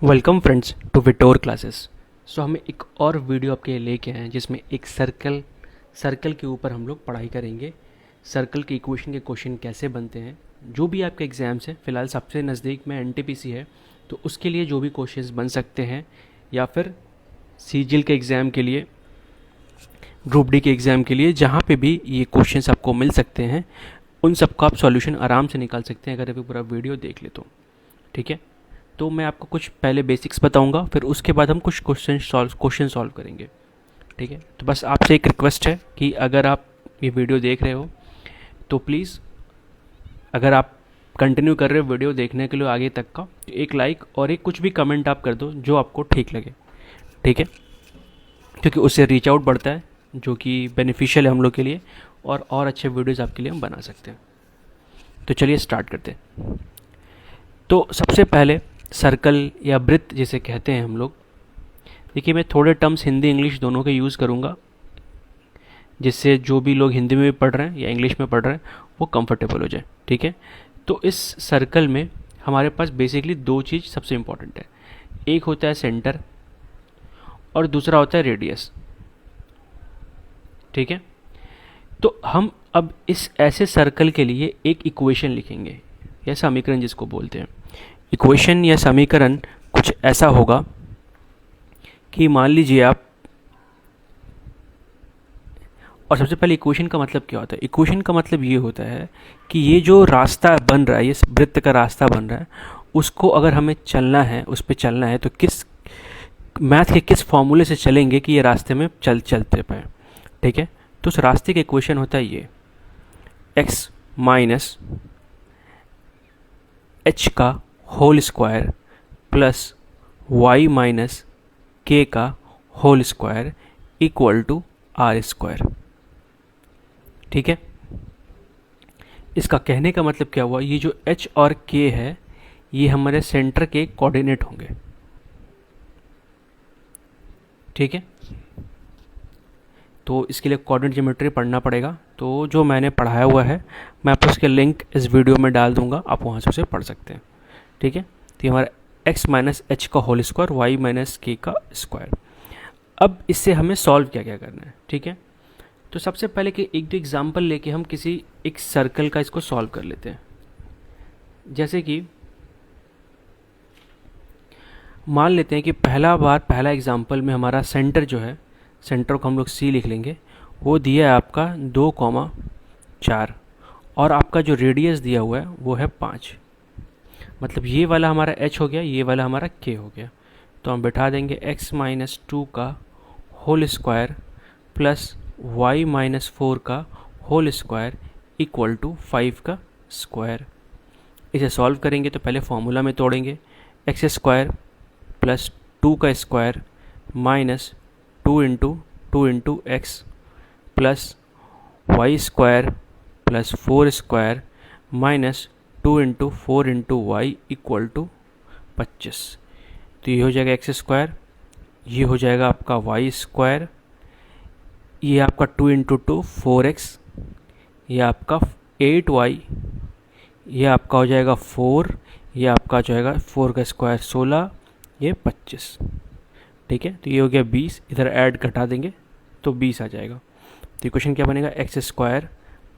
Welcome friends to Vitor classes. So हम एक और वीडियो आपके लिए लेके आए हैं जिसमें एक सर्कल के ऊपर हम लोग पढ़ाई करेंगे। सर्कल के इक्वेशन के क्वेश्चन कैसे बनते हैं, जो भी आपके एग्ज़ाम्स हैं, फ़िलहाल सबसे नज़दीक में एनटीपीसी है, तो उसके लिए जो भी क्वेश्चंस बन सकते हैं, या फिर सीजीएल के एग्ज़ाम के लिए, ग्रुप डी के एग्ज़ाम के लिए, जहाँ पे भी ये क्वेश्चंस आपको मिल सकते हैं, उन सबका आप सॉल्यूशन आराम से निकाल सकते हैं अगर अभी पूरा वीडियो देख ले तो। ठीक है, तो मैं आपको कुछ पहले बेसिक्स बताऊंगा, फिर उसके बाद हम कुछ क्वेश्चन सॉल्व करेंगे। ठीक है, तो बस आपसे एक रिक्वेस्ट है कि अगर आप ये वीडियो देख रहे हो तो प्लीज़, अगर आप कंटिन्यू कर रहे हो वीडियो देखने के लिए आगे तक का, तो एक लाइक और एक कुछ भी कमेंट आप कर दो जो आपको ठीक लगे। ठीक है, क्योंकि उससे रीच आउट बढ़ता है, जो कि बेनिफिशियल है हम लोग के लिए, और अच्छे वीडियोज़ आपके लिए हम बना सकते हैं। तो चलिए स्टार्ट करते हैं। तो सबसे पहले सर्कल या वृत्त जिसे कहते हैं हम लोग, देखिए मैं थोड़े टर्म्स हिंदी इंग्लिश दोनों के यूज़ करूँगा, जिससे जो भी लोग हिंदी में भी पढ़ रहे हैं या इंग्लिश में पढ़ रहे हैं वो कंफर्टेबल हो जाए। ठीक है, तो इस सर्कल में हमारे पास बेसिकली दो चीज़ सबसे इम्पॉर्टेंट है। एक होता है सेंटर और दूसरा होता है रेडियस। ठीक है, तो हम अब इस ऐसे सर्कल के लिए एक इक्वेशन लिखेंगे, या समीकरण जिसको बोलते हैं। इक्वेशन या समीकरण कुछ ऐसा होगा कि मान लीजिए आप, और सबसे पहले इक्वेशन का मतलब क्या होता है? इक्वेशन का मतलब ये होता है कि ये जो रास्ता बन रहा है, ये वृत्त का रास्ता बन रहा है, उसको अगर हमें चलना है, उस पर चलना है, तो किस मैथ के किस फॉर्मूले से चलेंगे कि ये रास्ते में चलते पाए। ठीक है, तो उस रास्ते का इक्वेशन होता है ये x माइनस एच का whole square plus y minus k का whole square equal to r square. ठीक है, इसका कहने का मतलब क्या हुआ? ये जो h और k है, ये हमारे सेंटर के कोऑर्डिनेट होंगे। ठीक है, तो इसके लिए कोऑर्डिनेट ज्योमेट्री पढ़ना पड़ेगा, तो जो मैंने पढ़ाया हुआ है मैं आपको उसके लिंक इस वीडियो में डाल दूंगा, आप वहाँ से उसे पढ़ सकते हैं। ठीक है, तो ये हमारा x माइनस एच का whole square, Y minus k का स्क्वायर। अब इससे हमें सॉल्व क्या क्या करना है। ठीक है, तो सबसे पहले कि एक दो एग्जाम्पल लेके हम किसी एक सर्कल का इसको सॉल्व कर लेते हैं। जैसे कि मान लेते हैं कि पहला एग्जाम्पल में हमारा सेंटर जो है, सेंटर को हम लोग C लिख लेंगे, वो दिया है आपका 2,4, और आपका जो रेडियस दिया हुआ है वो है 5। मतलब ये वाला हमारा h हो गया, ये वाला हमारा k हो गया। तो हम बैठा देंगे x माइनस 2 का whole square plus y minus 4 का होल स्क्वायर इक्वल टू 5 का स्क्वायर। इसे सॉल्व करेंगे तो पहले फॉर्मूला में तोड़ेंगे, एक्स स्क्वायर प्लस 2 का square minus 2 into x plus y square plus 4 square minus 2 into 4 into y equal to 25। तो ये हो जाएगा एक्स स्क्वायर, ये हो जाएगा आपका वाई स्क्वायर, ये आपका 2 इंटू 4x, ये आपका 8y, ये आपका हो जाएगा 4, ये आपका हो जाएगा 4 का स्क्वायर 16, ये 25। ठीक है, तो ये हो गया 20, इधर ऐड घटा देंगे तो 20 आ जाएगा। तो इक्वेशन क्या बनेगा? X square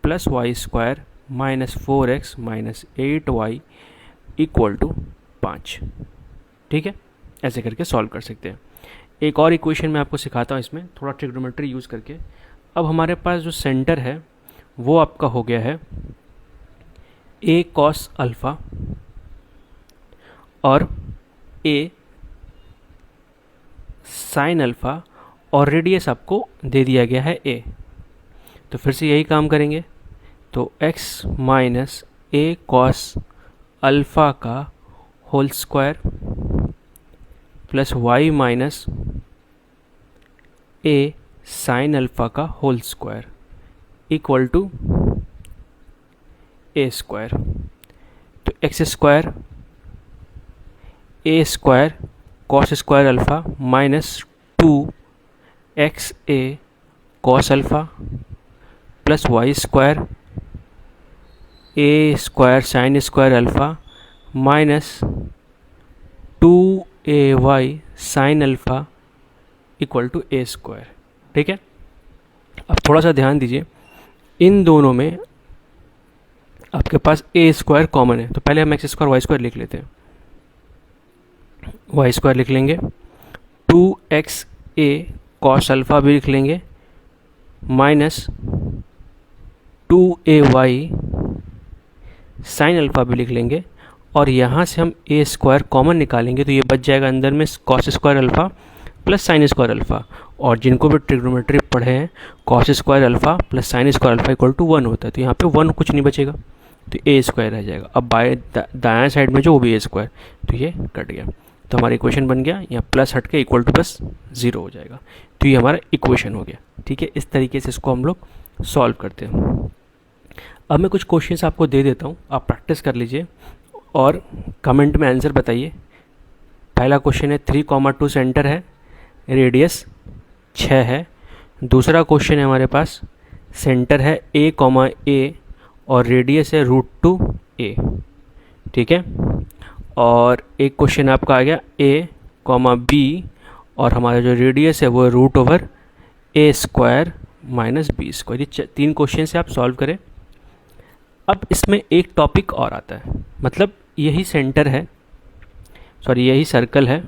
plus y square minus 4x minus 8y equal to 5। ठीक है, ऐसे करके सॉल्व कर सकते हैं। एक और इक्वेशन मैं आपको सिखाता हूँ, इसमें थोड़ा ट्रिग्नोमेट्री यूज़ करके। अब हमारे पास जो सेंटर है वो आपका हो गया है a cos अल्फ़ा और a साइन अल्फ़ा, और रेडियस आपको दे दिया गया है a। तो फिर से यही काम करेंगे, तो x minus a cos alpha का whole square plus y minus a sine alpha का whole square equal to a square. तो x square a square cos square alpha minus 2xa cos alpha plus y square a square sine square alpha minus 2 a y sine alpha equal to a square. ठीक है, अब थोड़ा सा ध्यान दीजिए, इन दोनों में आपके पास ए स्क्वायर कॉमन है, तो पहले हम एक्स स्क्वायर वाई स्क्वायर लिख लेते हैं। वाई स्क्वायर लिख लेंगे, 2x ए कॉस अल्फ़ा भी लिख लेंगे, माइनस 2ay साइन अल्फ़ा भी लिख लेंगे, और यहाँ से हम ए स्क्वायर कॉमन निकालेंगे तो ये बच जाएगा अंदर में cos square alpha plus sine square alpha. और जिनको भी ट्रिग्नोमेट्री पढ़े हैं, cos square alpha plus sine square alpha equal to 1 होता है, तो यहाँ पे 1 कुछ नहीं बचेगा, तो ए स्क्वायर रह जाएगा। अब बाएं दाएं साइड में जो वो भी ए स्क्वायर, तो ये कट गया, तो हमारा इक्वेशन बन गया, यहाँ प्लस हट के इक्वल टू बस 0 हो जाएगा, तो ये हमारा इक्वेशन हो गया। ठीक है, इस तरीके से इसको हम लोग सॉल्व करते हैं। अब मैं कुछ क्वेश्चंस आपको दे देता हूँ, आप प्रैक्टिस कर लीजिए और कमेंट में आंसर बताइए। पहला क्वेश्चन है 3,2 सेंटर है, रेडियस 6 है। दूसरा क्वेश्चन है हमारे पास, सेंटर है a, और रेडियस है √2a। ठीक है, और एक क्वेश्चन आपका आ गया a, b, और हमारा जो रेडियस है वो √a square minus b square. ये 3 क्वेश्चन से आप सॉल्व करें। अब इसमें एक टॉपिक और आता है, मतलब यही सेंटर है, सॉरी यही सर्कल है,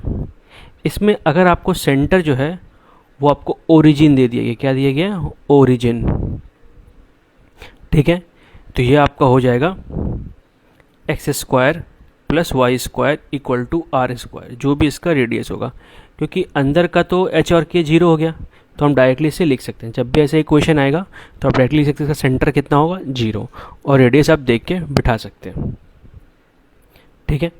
इसमें अगर आपको सेंटर जो है वो आपको ओरिजिन दे दिया गया, क्या दिया गया, ओरिजिन। ठीक है, तो ये आपका हो जाएगा x square plus y square equal to r square, जो भी इसका रेडियस होगा, क्योंकि अंदर का तो एच और के 0 हो गया, तो हम डायरेक्टली इसे लिख सकते हैं। जब भी ऐसा इक्वेशन आएगा तो आप डायरेक्टली लिख सकते हैं इसका सेंटर कितना होगा, 0, और रेडियस आप देख के बिठा सकते हैं। ठीक है,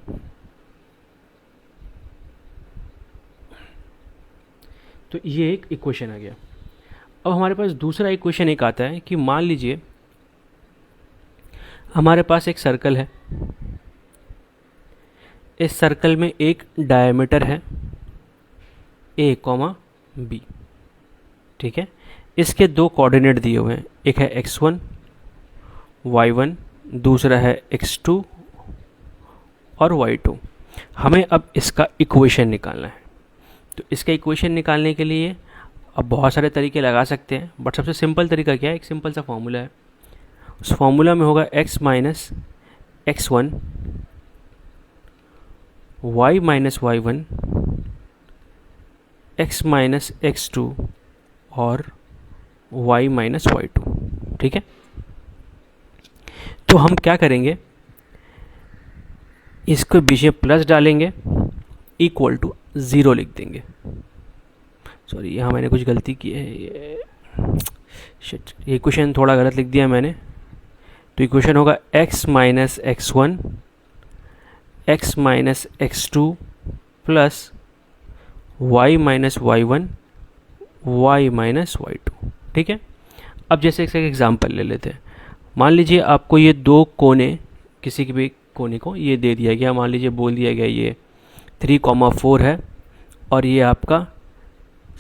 तो ये एक इक्वेशन आ गया। अब हमारे पास दूसरा इक्वेशन एक आता है कि मान लीजिए हमारे पास एक सर्कल है, इस सर्कल में एक डायमीटर है a, b। ठीक है, इसके 2 कोऑर्डिनेट दिए हुए हैं, एक है x1 y1, दूसरा है x2 और y2। हमें अब इसका इक्वेशन निकालना है। तो इसका इक्वेशन निकालने के लिए अब बहुत सारे तरीके लगा सकते हैं, बट सबसे सिंपल तरीका क्या है, एक सिंपल सा फॉर्मूला है। उस फॉर्मूला में होगा x minus x1 y minus y1 x minus x2 और y माइनस y2। ठीक है, तो हम क्या करेंगे, इसको बीच में प्लस डालेंगे, इक्वल टू 0 लिख देंगे। सॉरी, यहाँ मैंने कुछ गलती की है, ये इक्वेशन थोड़ा गलत लिख दिया मैंने। तो इक्वेशन होगा x minus x1 x minus x2 plus y minus y1 y minus y2। ठीक है, अब जैसे एक एग्जांपल ले लेते हैं। मान लीजिए आपको ये 2 कोने, किसी भी कोने को ये दे दिया गया, मान लीजिए बोल दिया गया ये 3,4 है और ये आपका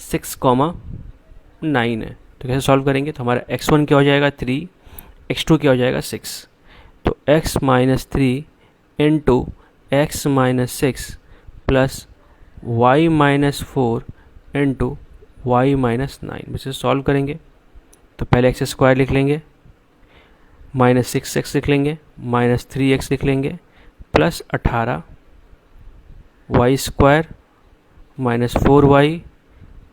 6,9 है। तो कैसे सॉल्व करेंगे, तो हमारा x1 क्या हो जाएगा 3, x2 क्या हो जाएगा 6, तो x minus 3 into x minus 6 plus y minus 4 into y minus 9। इसे सॉल्व करेंगे तो पहले एक्स स्क्वायर लिख लेंगे, माइनस 6x लिख लेंगे, माइनस 3x लिख लेंगे, plus 18 y square minus 4y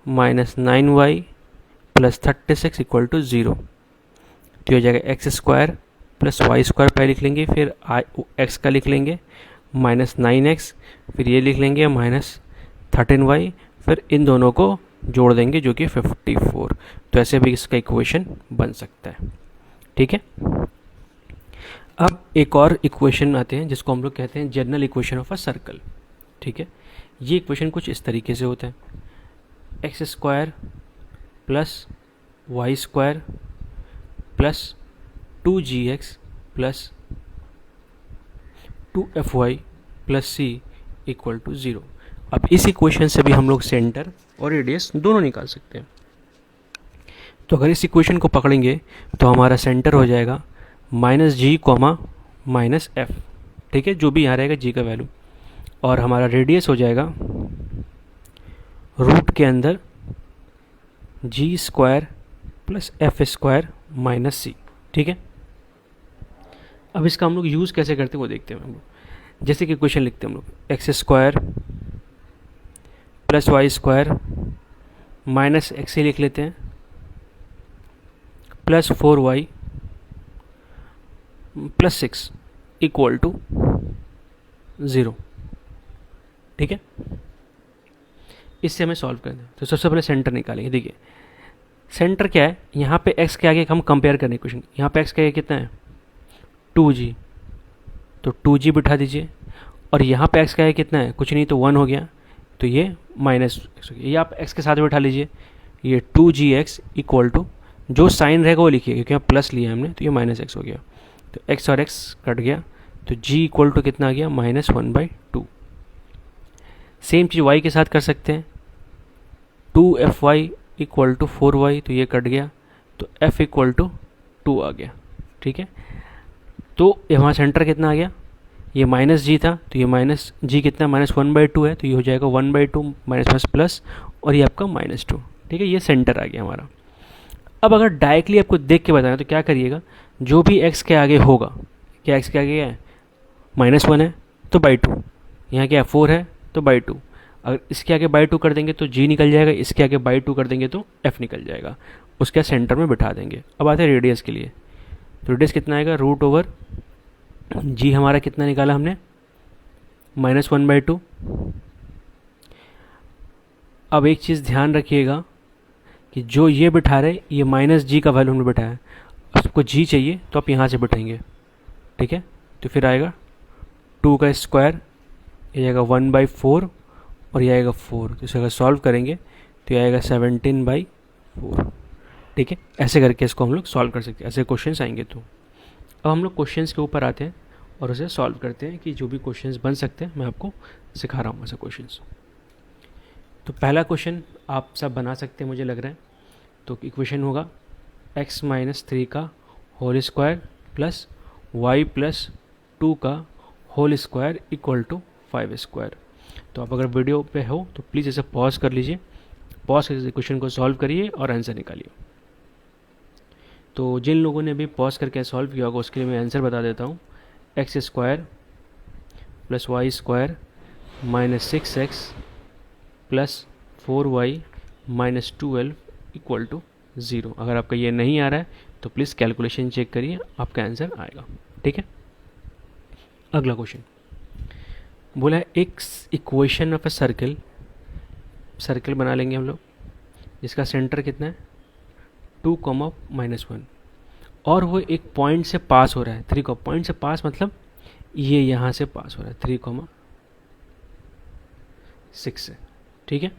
minus 9y plus 36 equal to 0। तो हो जाएगा x square plus y square पहले लिख लेंगे, फिर x का लिख लेंगे माइनस 9x, फिर ये लिख लेंगे माइनस 13y, फिर इन दोनों को जोड़ देंगे जो कि 54। तो ऐसे भी इसका इक्वेशन बन सकता है। ठीक है, अब एक और इक्वेशन आते हैं जिसको हम लोग कहते हैं general equation of a circle. ठीक है, ये इक्वेशन कुछ इस तरीके से होता है, x square plus y square plus 2gx plus 2fy plus c equal to 0। अब इस इक्वेशन से भी हम लोग सेंटर और रेडियस दोनों निकाल सकते हैं। तो अगर इस इक्वेशन को पकड़ेंगे तो हमारा सेंटर हो जाएगा माइनस जी कॉमा माइनस एफ। ठीक है, जो भी यहाँ रहेगा जी का वैल्यू, और हमारा रेडियस हो जाएगा रूट के अंदर g square plus f square minus c. ठीक है, अब इसका हम लोग यूज़ कैसे करते हैं वो देखते हैं हम लोग। जैसे कि क्वेश्चन लिखते हैं हम लोग, x square plus y square minus x ही लिख लेते हैं plus 4y plus 6 equal to 0। ठीक है, इससे हमें सॉल्व करना है। तो सबसे पहले सेंटर निकालेंगे। देखिए सेंटर क्या है, यहाँ पे x के आगे हम कंपेयर करने की क्वेश्चन, यहाँ पे x के आगे कितना है 2g, तो 2g बिठा दीजिए, और यहाँ पे x का आगे कितना है, कुछ नहीं तो 1 हो गया, तो ये माइनस एक्स हो गया। ये आप x के साथ बिठा लीजिए, ये 2gx इक्वल टू, जो साइन रहेगा वो लिखिए क्योंकि यहाँ प्लस लिया हमने, तो ये माइनस एक्स हो गया, तो x और x कट गया, तो g इक्वल टू कितना आ गया -1/2। सेम चीज़ y के साथ कर सकते हैं, 2fy इक्वल टू 4y, तो ये कट गया, तो f इक्वल टू 2 आ गया। ठीक है, तो यहाँ सेंटर कितना आ गया, ये माइनस जी था, तो ये माइनस जी कितना -1/2 है, तो ये हो जाएगा 1/2 माइनस प्लस, और ये आपका -2। ठीक है, ये सेंटर आ गया हमारा। अब अगर डायरेक्टली आपको देख के बताना तो क्या करिएगा, जो भी x के आगे होगा, क्या x के आगे है -1 है तो /2, यहाँ क्या 4 है तो /2, अगर इसके आगे /2 कर देंगे तो g निकल जाएगा, इसके आगे /2 कर देंगे तो f निकल जाएगा, उसके सेंटर में बिठा देंगे। अब आते हैं रेडियस के लिए, तो रेडियस कितना आएगा √g, हमारा कितना निकाला हमने -1/2। अब एक चीज़ ध्यान रखिएगा कि जो ये बिठा रहे ये -g का वैल्यू हमने बिठाया, आपको g चाहिए तो आप यहाँ से बिठाएंगे। ठीक है, तो फिर आएगा 2 का स्क्वायर, ये आएगा 1/4 और ये आएगा 4, तो इसे अगर सॉल्व करेंगे तो ये आएगा 17/4। ठीक है, ऐसे करके इसको हम लोग सॉल्व कर सकते हैं, ऐसे क्वेश्चंस आएंगे। तो अब हम लोग क्वेश्चंस के ऊपर आते हैं और उसे सॉल्व करते हैं कि जो भी क्वेश्चंस बन सकते हैं मैं आपको सिखा रहा हूँ ऐसे क्वेश्चंस। तो पहला क्वेश्चन आप सब बना सकते हैं मुझे लग रहा है। तो इक्वेशन होगा x - 3 का whole square plus y plus 2 का whole square equal to 5 square. तो आप अगर वीडियो पे हो तो प्लीज़ इसे पॉज कर लीजिए, पॉज करके क्वेश्चन को सॉल्व करिए और आंसर निकालिए। तो जिन लोगों ने भी पॉज करके सॉल्व किया होगा उसके लिए मैं आंसर बता देता हूँ, x square plus y square minus 6x plus 4y minus 12 equal to 0। अगर आपका ये नहीं आ रहा है तो प्लीज़ कैलकुलेशन चेक करिए, आपका आंसर आएगा। ठीक है, अगला क्वेश्चन बोला है एक equation of a circle, circle बना लेंगे हम लोग जिसका सेंटर कितना है 2, -1, और वो एक पॉइंट से पास हो रहा है 3, पॉइंट से पास मतलब ये यहाँ से पास हो रहा है 3,6 से। ठीक है,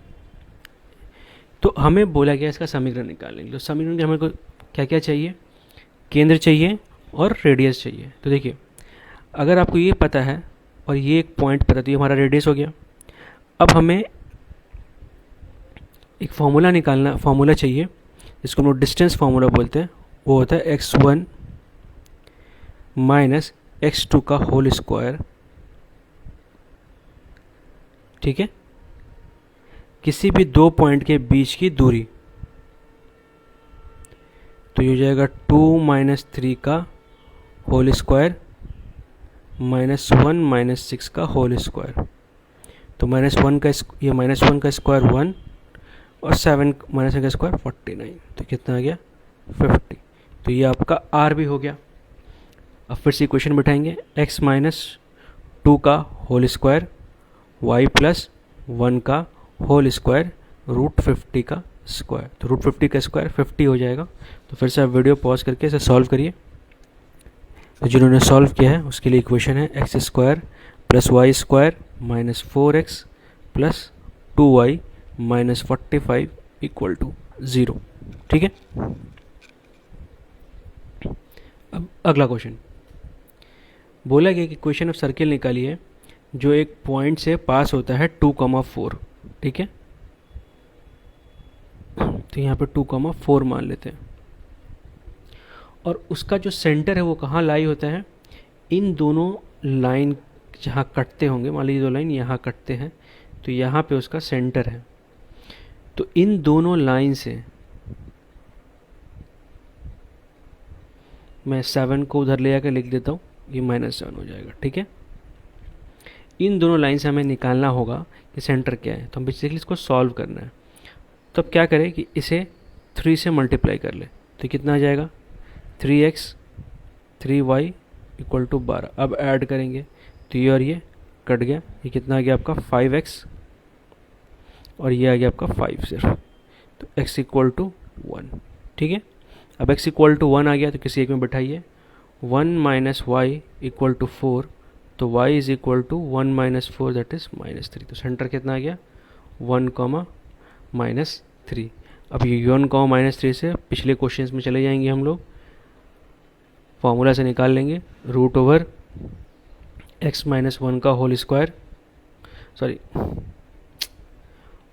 तो हमें बोला गया इसका समीकरण निकालेंगे। तो समीकरण के हमें को क्या क्या चाहिए, केंद्र चाहिए और रेडियस चाहिए। तो देखिए अगर आपको ये पता है और ये एक पॉइंट पता, तो ये हमारा रेडियस हो गया। अब हमें एक फार्मूला चाहिए जिसको हम लोग डिस्टेंस फार्मूला बोलते हैं, वो होता है x1 माइनस x2 का होल स्क्वायर। ठीक है, किसी भी दो पॉइंट के बीच की दूरी, तो ये हो जाएगा 2 - 3 का होल स्क्वायर -1 - 6 का होल स्क्वायर। तो -1 का ये -1 का स्क्वायर 1 और 7 -1 का स्क्वायर 49, तो कितना आ गया 50। तो ये आपका r भी हो गया। अब फिर से इक्वेशन बिठाएंगे, x - 2 का होल स्क्वायर y प्लस 1 का होल स्क्वायर √50 का स्क्वायर। तो √50 का स्क्वायर 50 हो जाएगा। तो फिर से आप वीडियो पॉज करके इसे सॉल्व करिए। तो जिन्होंने सॉल्व किया है उसके लिए इक्वेशन है x square plus y square minus 4x plus 2y minus 45 equal to 0। ठीक है, अब अगला क्वेश्चन बोला गया कि क्वेश्चन ऑफ सर्किल निकालिए जो एक पॉइंट से पास होता है 2,4। ठीक है, तो यहाँ पे 2,4 मान लेते हैं, और उसका जो सेंटर है वो कहाँ लाई होता है, इन दोनों लाइन जहाँ कटते होंगे, मान लीजिए दो लाइन यहाँ कटते हैं, तो यहाँ पे उसका सेंटर है। तो इन दोनों लाइन से मैं 7 को उधर ले आकर लिख देता हूँ, ये -7 हो जाएगा। ठीक है, इन दोनों लाइन से हमें निकालना होगा कि सेंटर क्या है, तो हम बेसिकली इसको सॉल्व करना है। तो अब क्या करें कि इसे 3 से मल्टीप्लाई कर ले, तो कितना आ जाएगा 3x 3y इक्वल टू 12। अब ऐड करेंगे तो ये और ये कट गया, ये कितना आ गया आपका 5x और ये आ गया आपका 5 सिर्फ, तो x इक्वल टू 1। ठीक है, अब x इक्वल टू 1 आ गया तो किसी एक में बैठाइए, 1 माइनस वाई इक्वल टू 4, तो y is equal to 1 minus 4 that is -3। तो सेंटर कितना आ गया 1 कॉमा -3। अब ये 1 कॉमा -3 से पिछले क्वेश्चंस में चले जाएंगे, हम लोग फॉर्मूला से निकाल लेंगे रूट ओवर x माइनस 1 का होल स्क्वायर, सॉरी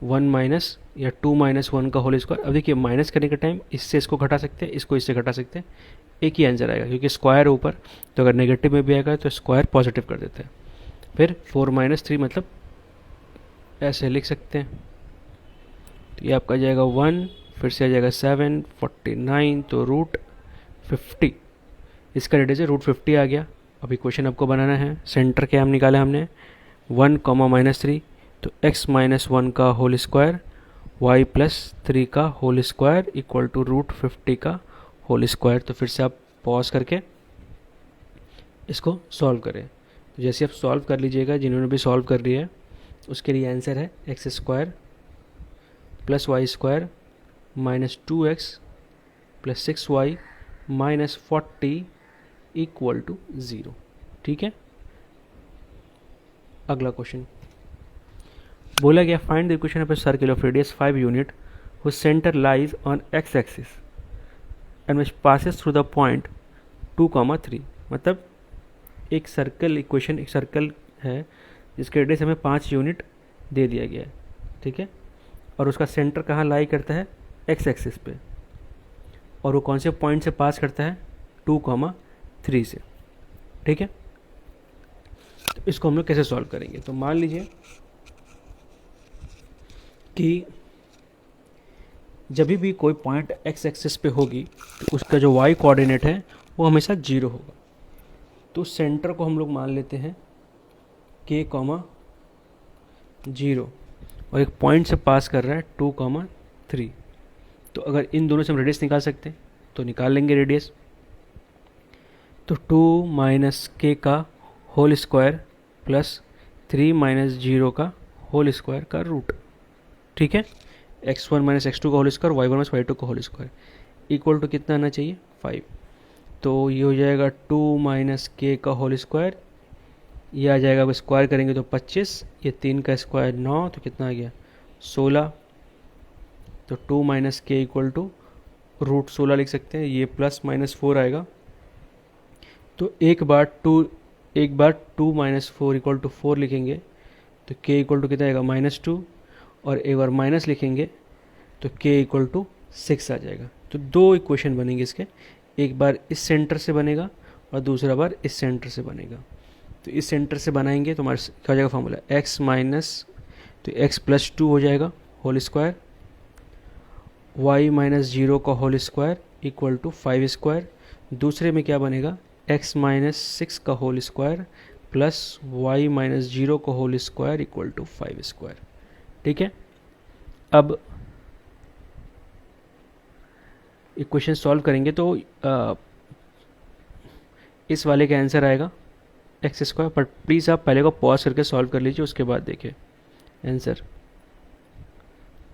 1 माइनस या 2 माइनस 1 का होल स्क्वायर। अब देखिए माइनस करने के टाइम इससे इसको घटा सकते हैं, इसको इससे घटा सकते हैं, एक ही आंसर आएगा क्योंकि स्क्वायर ऊपर, तो अगर नेगेटिव में भी आएगा तो स्क्वायर पॉजिटिव कर देते हैं। फिर 4 माइनस 3 मतलब ऐसे लिख सकते हैं, तो ये आपका जाएगा 1, फिर से आ जाएगा 7 49, तो रूट 50, इसका रेडियस है रूट 50 आ गया। अभी क्वेश्चन आपको बनाना है, सेंटर क्या हम निकाले हमने 1 कॉमा -3, तो x माइनस 1 का होल स्क्वायर y प्लस 3 का whole square equal to root 50 का होल स्क्वायर। तो फिर से आप पॉज करके इसको सॉल्व करें। तो जैसे आप सॉल्व कर लीजिएगा, जिन्होंने भी सॉल्व कर लिया है उसके लिए आंसर है x square plus y square minus 2x plus 6y minus 40 equal to 0। ठीक है, अगला क्वेश्चन बोला गया find the equation of a circle of radius 5 unit whose center lies on x axis and which passes through the point 2, 3। मतलब एक circle equation, एक circle है जिसके रेडियस हमें 5 यूनिट दे दिया गया है। ठीक है, और उसका सेंटर कहाँ लाई करता है एक्स एक्सिस पे, और वो कौन से पॉइंट से पास करता है 2, 3 से। ठीक है, तो इसको हम लोग कैसे सॉल्व करेंगे, तो मान लीजिए कि जब भी कोई पॉइंट एक्स एक्सिस पे होगी तो उसका जो वाई कोऑर्डिनेट है वो हमेशा 0 होगा। तो सेंटर को हम लोग मान लेते हैं k, 0 और एक पॉइंट से पास कर रहा है 2, 3। तो अगर इन दोनों से हम रेडियस निकाल सकते हैं तो निकाल लेंगे रेडियस। तो 2 माइनस k का होल स्क्वायर प्लस 3 माइनस 0 का होल स्क्वायर का रूट। ठीक है, x1 माइनस x2 का whole square, y1 minus y2 का होल स्क्वायर इक्वल टू कितना आना चाहिए 5। तो ये हो जाएगा 2 माइनस k का होल स्क्वायर, ये आ जाएगा, अब स्क्वायर करेंगे तो 25, ये 3 का स्क्वायर 9, तो कितना आ गया 16। तो 2 माइनस के इक्वल टू रूट 16 लिख सकते हैं, ये प्लस माइनस 4 आएगा। तो एक बार 2 माइनस 4 इक्वल टू 4 लिखेंगे तो k इक्वल टू कितना आएगा -2, और एक बार माइनस लिखेंगे तो k इक्वल टू 6 आ जाएगा। तो दो इक्वेशन बनेंगे इसके, एक बार इस सेंटर से बनेगा और दूसरा बार इस सेंटर से बनेगा। तो इस सेंटर से बनाएंगे तो हमारे क्या हो जाएगा फॉर्मूला x माइनस, तो x प्लस 2 हो जाएगा होल स्क्वायर, y माइनस 0 का whole square equal to 5 square. दूसरे में क्या बनेगा x माइनस 6 का whole square plus y minus 0 का whole square equal to 5 square. ठीक है, अब इक्वेशन सॉल्व करेंगे तो इस वाले का आंसर आएगा एक्स स्क्वायर, पर प्लीज़ आप पहले को पॉज करके सॉल्व कर लीजिए, उसके बाद देखिए आंसर।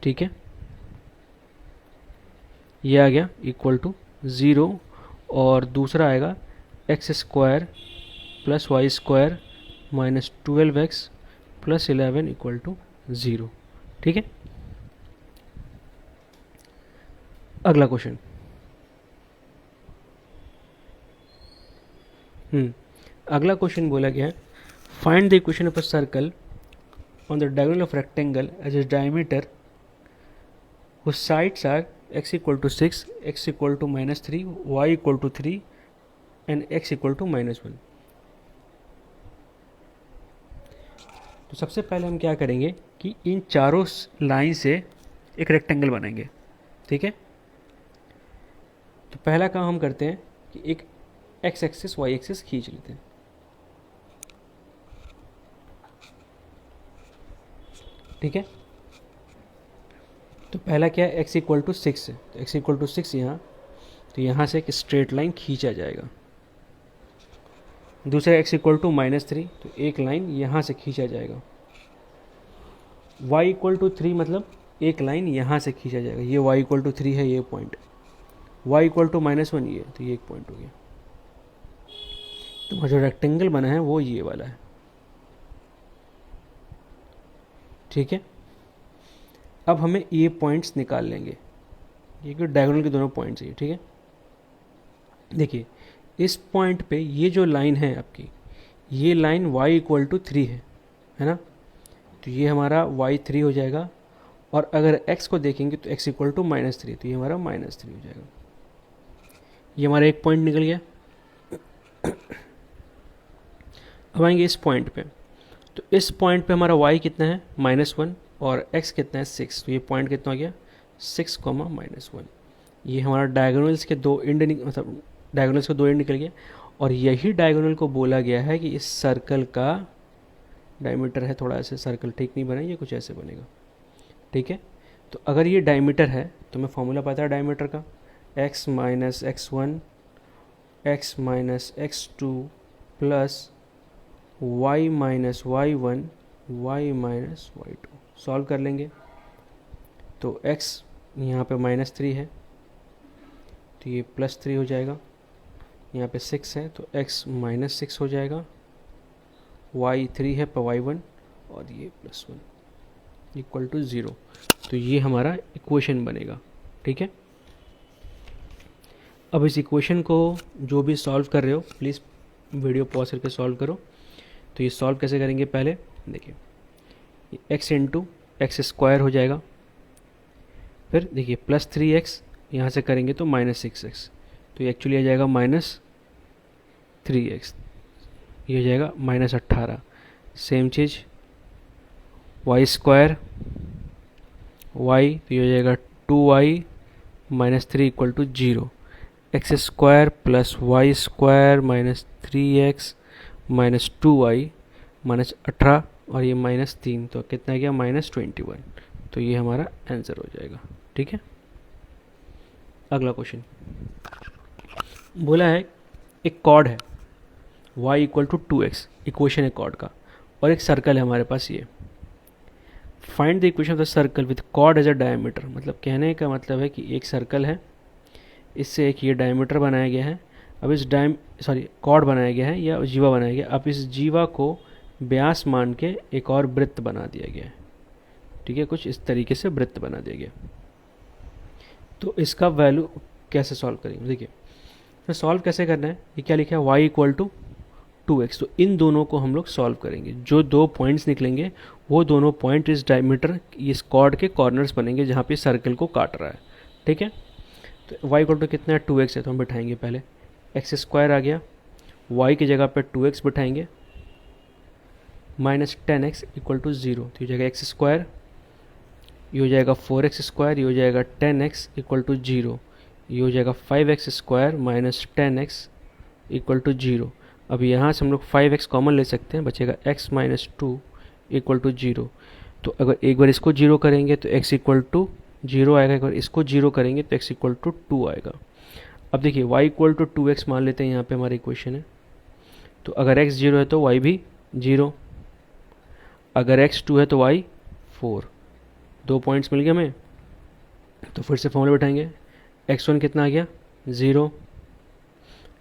ठीक है, ये आ गया इक्वल टू 0, और दूसरा आएगा x square plus y square minus 12x plus 11 equal to 0। ठीक है, अगला क्वेश्चन अगला क्वेश्चन बोला गया है find the equation of a circle on the diagonal of rectangle as is diameter whose sides are x equal to 6, x equal to -3, y equal to 3 and x equal to -1। तो सबसे पहले हम क्या करेंगे कि इन चारों लाइन से एक रेक्टेंगल बनाएंगे, ठीक है। तो पहला काम हम करते हैं कि एक एक्स एक्सिस वाई एक्सिस खींच लेते हैं, ठीक है। तो पहला क्या है, x इक्वल टू 6 है, तो x इक्वल टू 6 यहाँ, तो यहाँ से एक स्ट्रेट लाइन खींचा जाएगा। दूसरा x इक्वल टू -3, तो एक लाइन यहाँ से खींचा जाएगा। y इक्वल टू 3 मतलब एक लाइन यहाँ से खींचा जाएगा, ये y इक्वल टू 3 है, ये पॉइंट। y इक्वल टू -1 ये, तो ये एक पॉइंट हो गया। तो जो रेक्टेंगल बना है वो ये वाला है, ठीक है। अब हमें ये पॉइंट्स निकाल लेंगे, ये कि डायगोनल के दोनों पॉइंट्स है, ठीक है। देखिए इस पॉइंट पे ये जो लाइन है आपकी, ये लाइन y इक्वल टू 3 है ना, तो ये हमारा y3 हो जाएगा। और अगर x को देखेंगे तो x इक्वल टू -3, तो ये हमारा -3 हो जाएगा। ये हमारा एक पॉइंट निकल गया। अब आएंगे इस पॉइंट पे, तो इस पॉइंट पे हमारा y कितना है -1 और x कितना है 6, तो ये पॉइंट कितना हो गया 6, -1। ये हमारा डायगोनल्स के दो एंड मतलब डायगोनल्स के दो एंड निकल गए। और यही डायगोनल को बोला गया है कि इस सर्कल का डायमीटर है। थोड़ा ऐसे सर्कल ठीक नहीं बना, ये कुछ ऐसे बनेगा, ठीक है। तो अगर ये डायमीटर है तो मैं फॉर्मूला पता है डायमीटर का, x minus x1 x minus x2 plus y minus y1 y minus y2। Solve कर लेंगे तो x यहाँ पे -3 है तो ये +3 हो जाएगा, यहाँ पे 6 है तो x -6 हो जाएगा, y3 है पर y1 और ये +1 इक्वल टू 0। तो ये हमारा इक्वेशन बनेगा, ठीक है। अब इस इक्वेशन को जो भी सॉल्व कर रहे हो प्लीज़ वीडियो पॉज करके सॉल्व करो। तो ये सॉल्व कैसे करेंगे, पहले देखिए x इंटू एक्स स्क्वायर हो जाएगा, फिर देखिए +3x यहाँ से करेंगे तो -6x, तो ये एक्चुअली आ जाएगा -3x, ये हो जाएगा -18। सेम चीज़ वाई स्क्वायर y, तो ये हो जाएगा 2y -3 equal to 0। X square plus y square -3x -2y -18 और ये -3, तो कितना गया -21। तो ये हमारा आंसर हो जाएगा, ठीक है। अगला क्वेश्चन बोला है एक कॉर्ड है y equal to 2x, equation है कॉर्ड का, और एक सर्कल है हमारे पास ये। Find the equation of the circle with chord as a diameter, मतलब कहने का मतलब है कि एक सर्कल है, इससे एक ये डायमीटर बनाया गया है। अब इस कॉर्ड बनाया गया है या जीवा बनाया गया। अब इस जीवा को व्यास मान के एक और वृत्त बना दिया गया है, ठीक है। कुछ इस तरीके से वृत्त बना दिया गया। तो इसका वैल्यू कैसे सॉल्व करेंगे, देखिए तो सॉल्व कैसे करना है, ये क्या लिखा है y इक्वल टू 2x। तो इन दोनों को हम लोग सॉल्व करेंगे, जो दो पॉइंट्स निकलेंगे वो दोनों पॉइंट इस डायमीटर इस कॉर्ड के कॉर्नर्स बनेंगे जहाँ पे सर्कल को काट रहा है, ठीक है। तो y इक्वल टू कितना है 2x है, तो हम बिठाएंगे पहले एक्स स्क्वायर आ गया, y की जगह पे 2x बिठाएंगे, -10x इक्वल टू 0, तो ये हो जाएगा एक्स स्क्वायर, ये हो जाएगा 4x स्क्वायर, ये हो जाएगा 10x इक्वल टू 0, ये हो जाएगा 5x square -10x equal to 0। अब यहाँ से हम लोग 5x कॉमन ले सकते हैं, बचेगा x -2 इक्वल टू 0। तो अगर एक बार इसको 0 करेंगे तो x इक्वल टू 0 आएगा, एक बार इसको 0 करेंगे तो x इक्वल टू 2 आएगा। अब देखिए y इक्वल टू 2x मान लेते हैं, यहाँ पे हमारी इक्वेशन है। तो अगर x 0 है तो y भी 0, अगर x 2 है तो y 4। दो पॉइंट्स मिल गए हमें, तो फिर से फॉर्मूला बैठाएंगे। x1 कितना आ गया 0,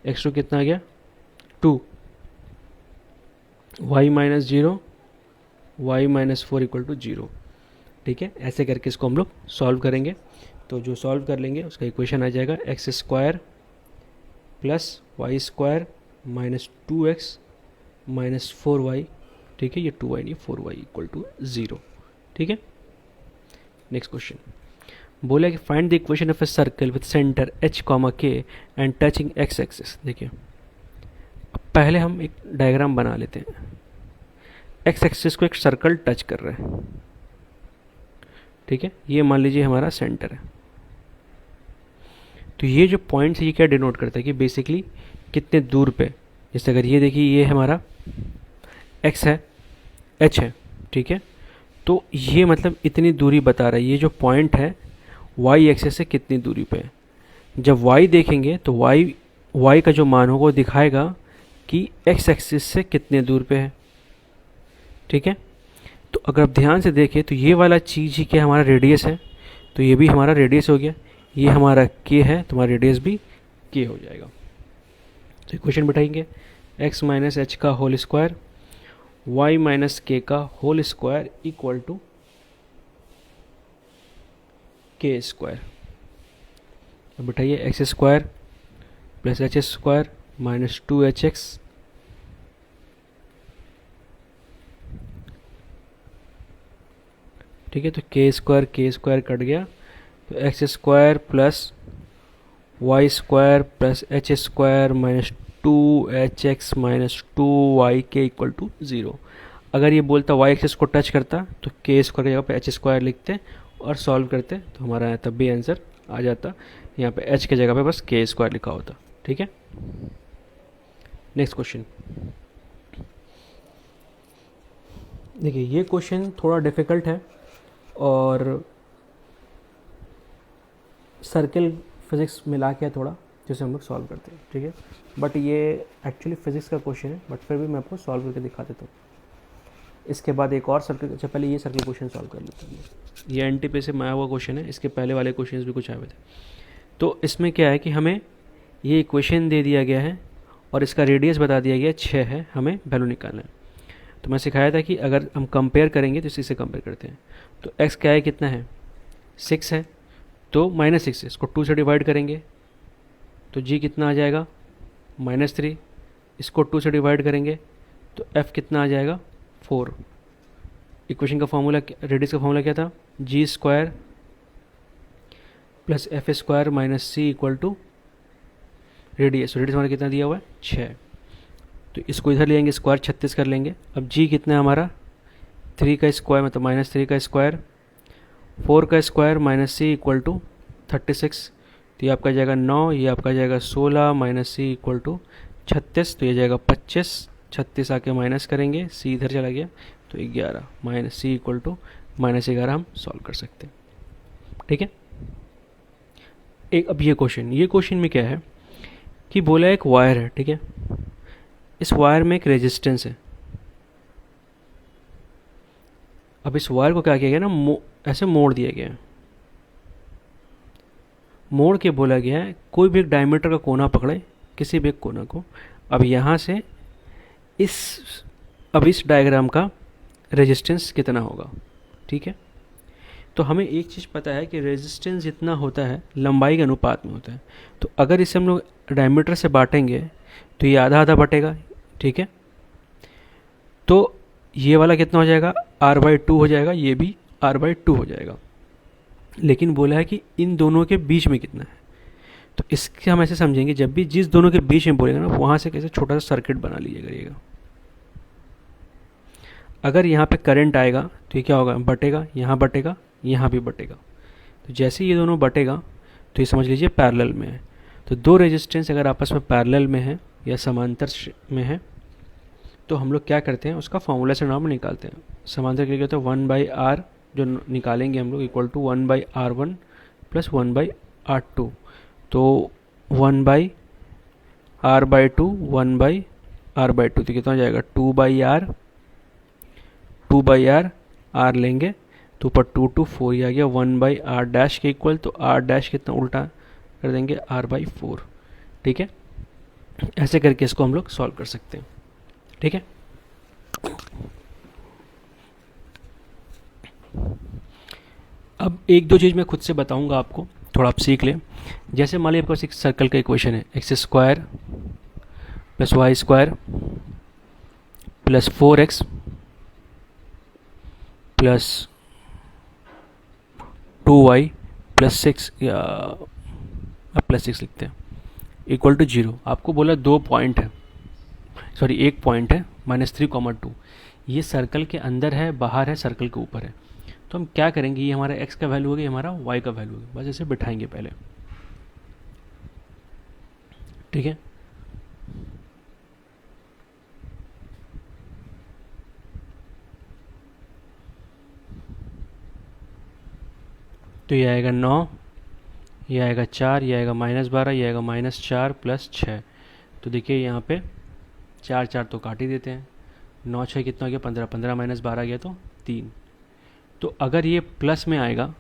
x2 कितना आ गया 2, y minus 0 y minus 4 equal to 0, ठीक है। ऐसे करके इसको हम लोग सॉल्व करेंगे। तो जो सॉल्व कर लेंगे उसका इक्वेशन आ जाएगा x square plus y square -2x -4y, ठीक है। ये 2y नहीं 4y इक्वल टू 0, ठीक है। नेक्स्ट क्वेश्चन बोला कि find the equation of a circle with centre h, k and touching x axis. देखिए अब पहले हम एक डायग्राम बना लेते हैं। x एक्सिस को एक सर्कल टच कर रहा है, ठीक है, ये मान लीजिए हमारा सेंटर है। तो ये जो पॉइंट्स है ये क्या डिनोट करता है कि बेसिकली कितने दूर पे, जैसे अगर ये देखिए ये हमारा x है, h है, ठीक है, तो ये मतलब इतनी दूरी बता रहा है, ये जो पॉइंट है y एक्सिस से कितनी दूरी पे है। जब y देखेंगे तो y का जो मान होगा वो दिखाएगा कि x एक्सिस से कितने दूर पे है, ठीक है। तो अगर आप ध्यान से देखें तो ये वाला चीज़ ही क्या हमारा रेडियस है, तो ये भी हमारा रेडियस हो गया, ये हमारा k है तो हमारा रेडियस भी k हो जाएगा। तो इक्वेशन बैठाएंगे x माइनस एच का whole square y minus k का whole square equal to k square. अब बैठाइए x square plus h square minus 2hx ठीक है, तो के स्क्वायर कट गया, तो x square plus y square plus h square minus 2hx minus 2yk equal to 0। अगर ये बोलता y एक्सिस को टच करता तो के स्क्वायर की जगह पे एच स्क्वायर लिखते और सॉल्व करते तो हमारा तब भी आंसर आ जाता। यहाँ पे h की जगह पे बस के स्क्वायर लिखा होता, ठीक है। नेक्स्ट क्वेश्चन देखिए, ये क्वेश्चन थोड़ा डिफ़िकल्ट है और सर्किल फिज़िक्स मिला के थोड़ा जैसे हम लोग सॉल्व करते हैं, ठीक है। बट ये एक्चुअली फिज़िक्स का क्वेश्चन है, बट फिर भी मैं आपको सॉल्व करके दिखा देता हूँ। इसके बाद एक और सर्किल, अच्छा पहले ये सर्किल क्वेश्चन सॉल्व कर लेते हैं। ये एनटीपी से आया हुआ क्वेश्चन है, इसके पहले वाले क्वेश्चन भी कुछ आए हुए थे। तो इसमें क्या है कि हमें ये इक्वेशन दे दिया गया है और इसका रेडियस बता दिया गया 6 है, हमें वैल्यू निकालना है। तो मैं सिखाया था कि अगर हम कंपेयर करेंगे तो इसी से कंपेयर करते हैं। तो x क्या है, कितना है, 6 है, तो -6 इसको 2 से डिवाइड करेंगे तो g कितना आ जाएगा -3, इसको 2 से डिवाइड करेंगे तो f कितना आ जाएगा 4। इक्वेशन का फॉर्मूला, रेडियस का फॉर्मूला क्या था, g square plus f square minus c equal to radius हमारा कितना दिया हुआ है 6। तो इसको इधर ले आएंगे, स्क्वायर 36 कर लेंगे। अब g कितना है हमारा 3 का स्क्वायर मतलब -3 का स्क्वायर, 4 का square minus c equal to 36। तो ये आपका जाएगा 9, ये आपका जाएगा 16 माइनस सी इक्वल टू 36, तो ये जाएगा 25। 36 आके माइनस करेंगे, सी इधर चला गया तो 11 माइनस सी इक्वल टू -11 हम सॉल्व कर सकते हैं, ठीक है। एक अब ये क्वेश्चन में क्या है कि बोला एक वायर है, ठीक है, इस वायर में एक रेजिस्टेंस है। अब इस वायर को क्या किया गया ना, ऐसे मोड़ दिया गया है, मोड़ के बोला गया है कोई भी एक डायमीटर का कोना पकड़े, किसी भी एक कोना को। अब यहाँ से इस डायग्राम का रेजिस्टेंस कितना होगा, ठीक है। तो हमें एक चीज़ पता है कि रेजिस्टेंस जितना होता है लंबाई के अनुपात में होता है। तो अगर इसे हम लोग डायमीटर से बांटेंगे तो ये आधा आधा बटेगा, ठीक है। तो ये वाला कितना हो जाएगा r/2 हो जाएगा, ये भी r/2 हो जाएगा। लेकिन बोला है कि इन दोनों के बीच में कितना है। तो इसके हम ऐसे समझेंगे, जब भी जिस दोनों के बीच में बोलेगा ना वहाँ से कैसे छोटा सा सर्किट बना लीजिएगा। अगर यहाँ पे करंट आएगा तो ये क्या होगा, बटेगा, यहाँ बटेगा, यहाँ भी बटेगा। तो जैसे ये दोनों बटेगा तो ये समझ लीजिए पैरेलल में है। तो दो रेजिस्टेंस अगर आपस में पैरेलल में है या समांतर में है तो हम लोग क्या करते हैं, उसका फॉर्मूला से नाम निकालते हैं। समांतर के लिए क्या होता है 1/r जो निकालेंगे हम लोग equal to 1/r1 plus 1/r2। तो 1/r/2 1/r/2 तो कितना हो जाएगा 2/r r लेंगे तो ऊपर 2 to 4 आ गया 1/r डैश के इक्वल। तो r डैश कितना उल्टा कर देंगे r/4, ठीक है। ऐसे करके इसको हम लोग सॉल्व कर सकते हैं, ठीक है। अब एक दो चीज़ मैं खुद से बताऊंगा आपको, थोड़ा आप सीख लें। जैसे मान लीजिए आपके पास एक सर्कल का इक्वेशन है, x square plus y square plus 4x plus 2y plus 6 या प्लस 6 लिखते हैं इक्वल टू 0। आपको बोला दो पॉइंट है, सॉरी एक पॉइंट है -3, 2। ये सर्कल के अंदर है, बाहर है, सर्कल के ऊपर है। तो हम क्या करेंगे, ये हमारा x का वैल्यू होगा, ये हमारा y का वैल्यू होगा, बस इसे बिठाएंगे पहले, ठीक है। तो ये आएगा 9, ये आएगा 4, ये आएगा -12, ये आएगा -4 + 6। तो देखिए यहाँ पे 4 4 तो काट ही देते हैं, 9 6 कितना हो गया 15, 15 -12 गया तो 3। तो अगर ये प्लस में आएगा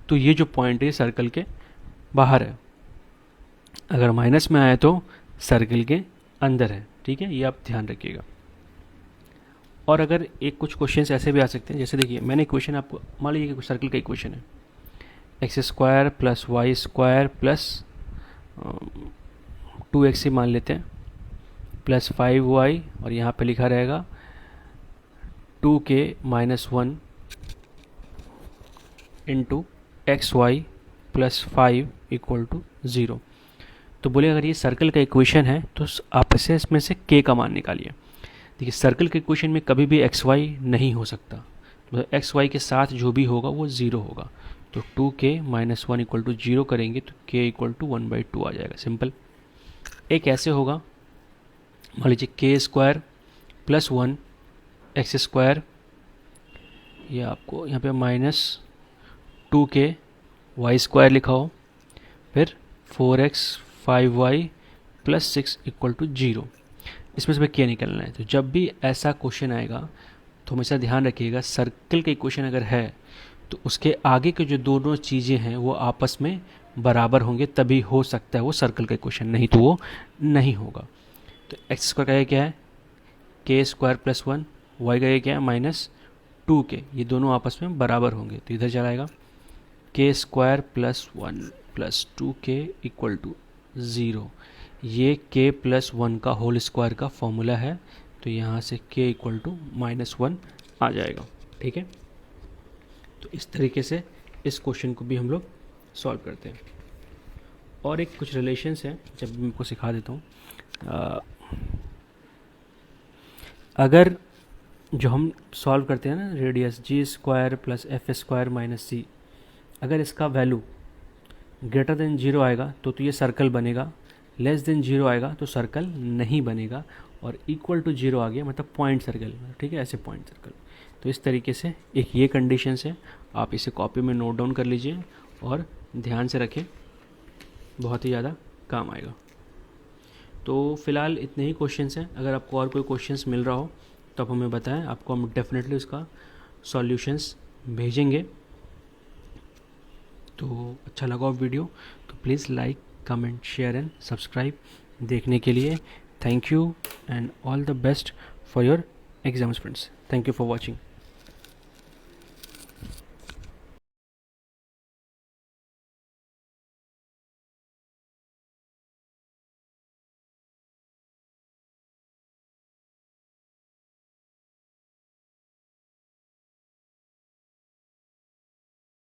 तो ये जो पॉइंट है सर्कल के बाहर है, अगर माइनस में आया तो सर्कल के अंदर है, ठीक है, ये आप ध्यान रखिएगा। और अगर एक कुछ क्वेश्चन ऐसे भी आ सकते हैं, जैसे देखिए मैंने क्वेश्चन आपको, मान लीजिए कि सर्कल का इक्वेशन है x² + y² + 2x ही मान लेते हैं, + 5y, और यहाँ पे लिखा रहेगा 2k - 1 इंटू xy + 5 = 0। तो बोले अगर ये सर्कल का इक्वेशन है तो आप इसे इसमें से k का मान निकालिए। देखिए सर्कल के इक्वेशन में कभी भी xy नहीं हो सकता, मतलब xy के साथ जो भी होगा वो 0 होगा। तो 2k - 1 = 0 करेंगे तो k = 1/2 आ जाएगा, सिंपल। एक ऐसे होगा, मान लीजिए k² + 1 x², ये आपको यहाँ पे -2k y² लिखा हो, फिर 4x 5y + 6 = 0, इसमें से k निकलना है। तो जब भी ऐसा क्वेश्चन आएगा तो हमेशा ध्यान रखिएगा, सर्कल का इक्वेशन अगर है तो उसके आगे के जो दोनों चीज़ें हैं वो आपस में बराबर होंगे, तभी हो सकता है वो सर्कल का इक्वेशन, नहीं तो वो नहीं होगा। तो x² का ये क्या है k² + 1, y का ये क्या है -2k, ये दोनों आपस में बराबर होंगे, तो इधर चलाएगा k² + 1 + 2k = 0। ये k + 1 का होल स्क्वायर का फॉर्मूला है, तो यहाँ से k = -1 आ जाएगा, ठीक है। तो इस तरीके से इस क्वेश्चन को भी हम लोग सॉल्व करते हैं। और एक कुछ रिलेशंस हैं, जब मैं आपको सिखा देता हूँ। अगर जो हम सॉल्व करते हैं ना, रेडियस g² + f² - c, अगर इसका वैल्यू > 0 आएगा तो ये सर्कल बनेगा, <0 आएगा तो सर्कल नहीं बनेगा, और = 0 आ गया मतलब पॉइंट सर्कल, ठीक है, ऐसे पॉइंट सर्कल। तो इस तरीके से एक ये कंडीशंस है, आप इसे कॉपी में नोट डाउन कर लीजिए और ध्यान से रखें, बहुत ही ज़्यादा काम आएगा। तो फ़िलहाल इतने ही क्वेश्चंस हैं, अगर आपको और कोई क्वेश्चंस मिल रहा हो तो आप हमें बताएं, आपको हम डेफिनेटली उसका सॉल्यूशंस भेजेंगे। तो अच्छा लगा वीडियो तो please like, comment, share and subscribe. देखने के लिए thank you and all the best for your exams friends. Thank you for watching.